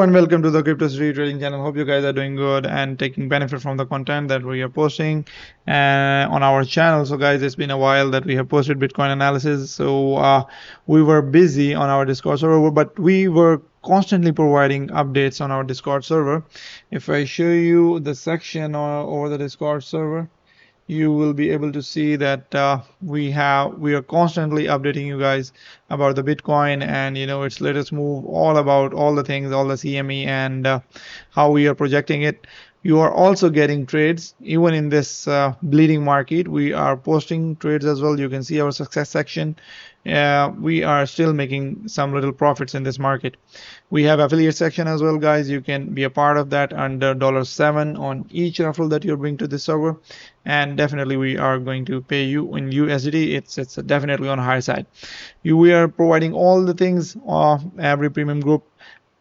and welcome to the Crypto City Trading channel. Hope you guys are doing good and taking benefit from the content that we are posting on our channel. So guys, it's been a while that we have posted Bitcoin analysis. So we were busy on our Discord server, but we were constantly providing updates on our Discord server. If I show you the section over the Discord server, you will be able to see that we are constantly updating you guys about the Bitcoin and its latest move, all about all the things, all the CME and how we are projecting it. You are also getting trades even in this bleeding market. We are posting trades as well. You can see our success section. We are still making some little profits in this market. We have affiliate section as well, guys. You can be a part of that under $7 on each referral that you bring to this server, and definitely we are going to pay you in USD. It's definitely on the higher side. We are providing all the things every premium group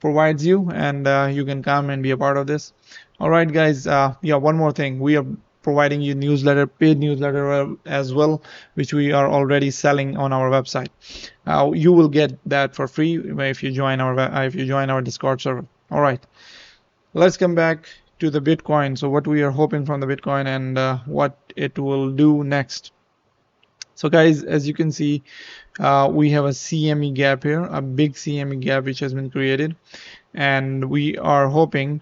provides you, and you can come and be a part of this. All right, guys. Yeah, one more thing. We are providing you newsletter, paid newsletter as well, which we are already selling on our website. You will get that for free if you join our Discord server. All right, let's come back to the Bitcoin. So what we are hoping from the Bitcoin and what it will do next. So guys, as you can see, we have a CME gap here, a big CME gap which has been created, and we are hoping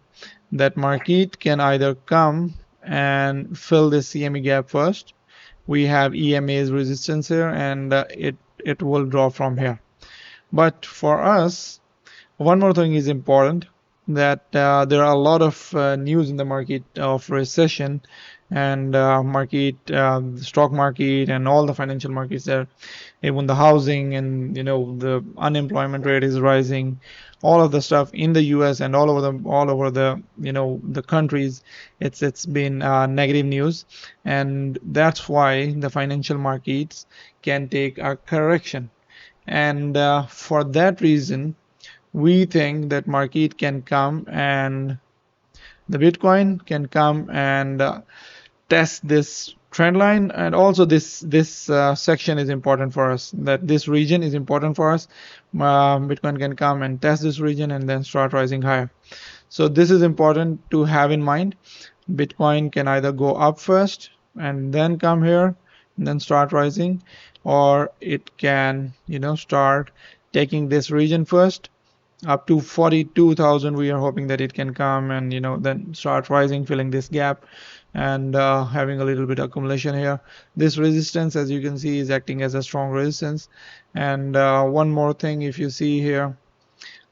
that market can either come and fill this CME gap first. We have EMA's resistance here, and it will drop from here. But for us, one more thing is important, that there are a lot of news in the market of recession and stock market and all the financial markets there. Even the housing and the unemployment rate is rising. All of the stuff in the US and all over the countries, it's been negative news, and that's why the financial markets can take a correction. And for that reason, we think that market can come and the Bitcoin can come and test this trend line, and also this section is important for us, that this region is important for us. Bitcoin can come and test this region and then start rising higher. So this is important to have in mind. Bitcoin can either go up first and then come here and then start rising, or it can start taking this region first up to 42,000. We are hoping that it can come and then start rising, filling this gap and having a little bit of accumulation here. This resistance, as you can see, is acting as a strong resistance. And one more thing, if you see here,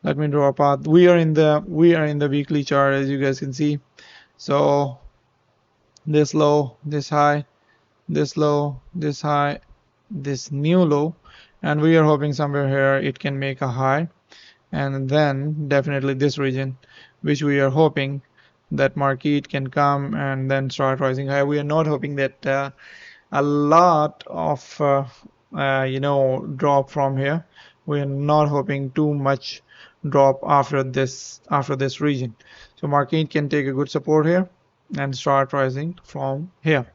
let me draw a path. We are in the weekly chart, as you guys can see. So this low, this high, this low, this high, this new low, and we are hoping somewhere here it can make a high, and then definitely this region, which we are hoping that market can come and then start rising high. We are not hoping that a lot of drop from here. We are not hoping too much drop after this region. So market can take a good support here and start rising from here.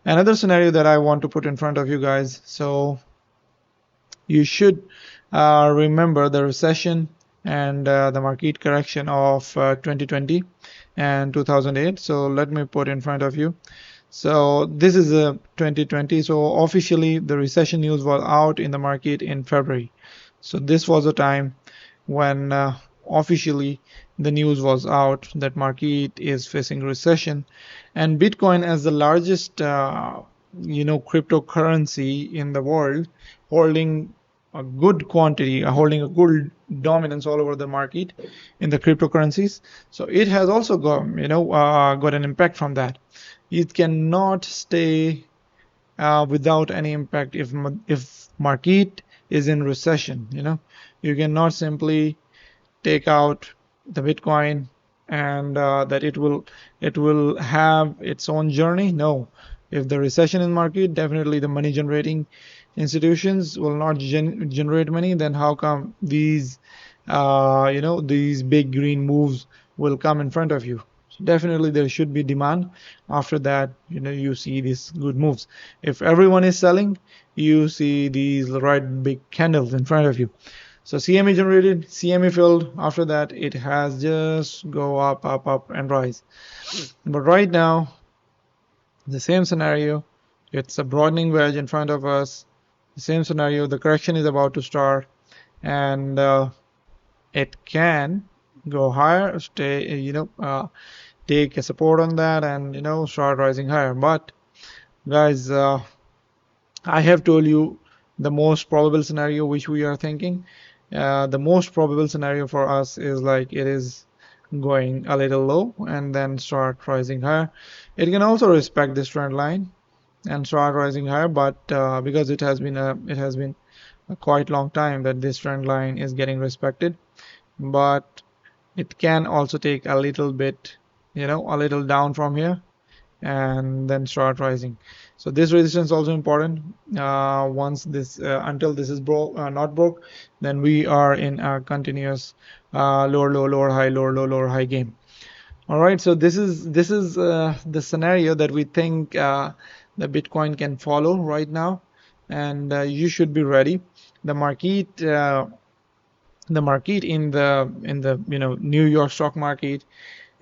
Another scenario that I want to put in front of you guys, so you should remember the recession and the market correction of 2020 and 2008. So let me put in front of you. So this is 2020. So officially the recession news was out in the market in February. So this was a time when officially the news was out that market is facing recession, and Bitcoin, as the largest cryptocurrency in the world, holding a good quantity, holding a good dominance all over the market in the cryptocurrencies. So it has also got an impact from that. It cannot stay without any impact if market is in recession. You cannot simply take out the Bitcoin and that it will have its own journey. No, if the recession in market, definitely the money generating institutions will not generate money. Then how come these these big green moves will come in front of you? So definitely there should be demand. After that, you see these good moves. If everyone is selling, you see these right big candles in front of you. So CME generated, CME filled. After that, it has just go up, up, up, and rise. But right now, the same scenario, it's a broadening wedge in front of us. The same scenario, the correction is about to start, and it can go higher, stay, take a support on that, and start rising higher. But guys, I have told you the most probable scenario which we are thinking. The most probable scenario for us is like it is going a little low and then start rising higher. It can also respect this trend line and start rising higher, but because it has been a quite long time that this trend line is getting respected, but it can also take a little bit, a little down from here and then start rising. So this resistance is also important. Once this until this is not broke, then we are in a continuous lower low lower high lower low lower high game. All right, so this is the scenario that we think the Bitcoin can follow right now, and you should be ready. The market in the New York stock market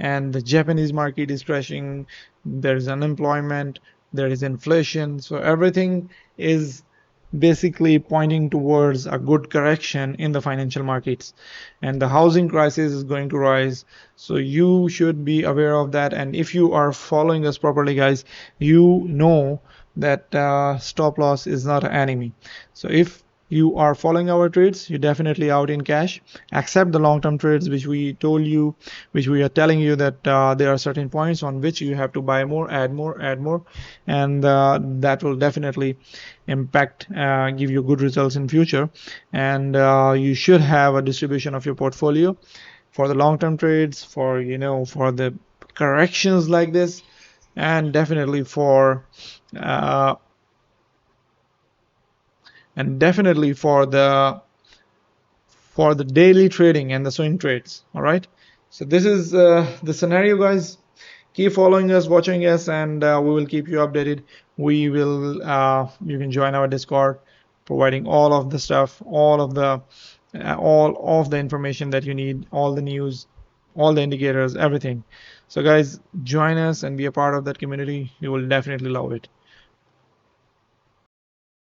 and the Japanese market is crashing. There is unemployment, there is inflation, so everything is basically pointing towards a good correction in the financial markets, and the housing crisis is going to rise. So you should be aware of that, and if you are following us properly, guys, you know that stop loss is not an enemy. So if you are following our trades, you're definitely out in cash. Accept the long-term trades which we told you, which we are telling you that there are certain points on which you have to buy more, add more, add more, and that will definitely impact, give you good results in future. And you should have a distribution of your portfolio for the long-term trades, for for the corrections like this, and definitely uh, for the daily trading and the swing trades. All right, so this is the scenario, guys. Keep following us, watching us, and we will keep you updated. We will You can join our Discord, providing all of the stuff, all of the information that you need, all the news, all the indicators, everything. So guys, join us and be a part of that community. You will definitely love it.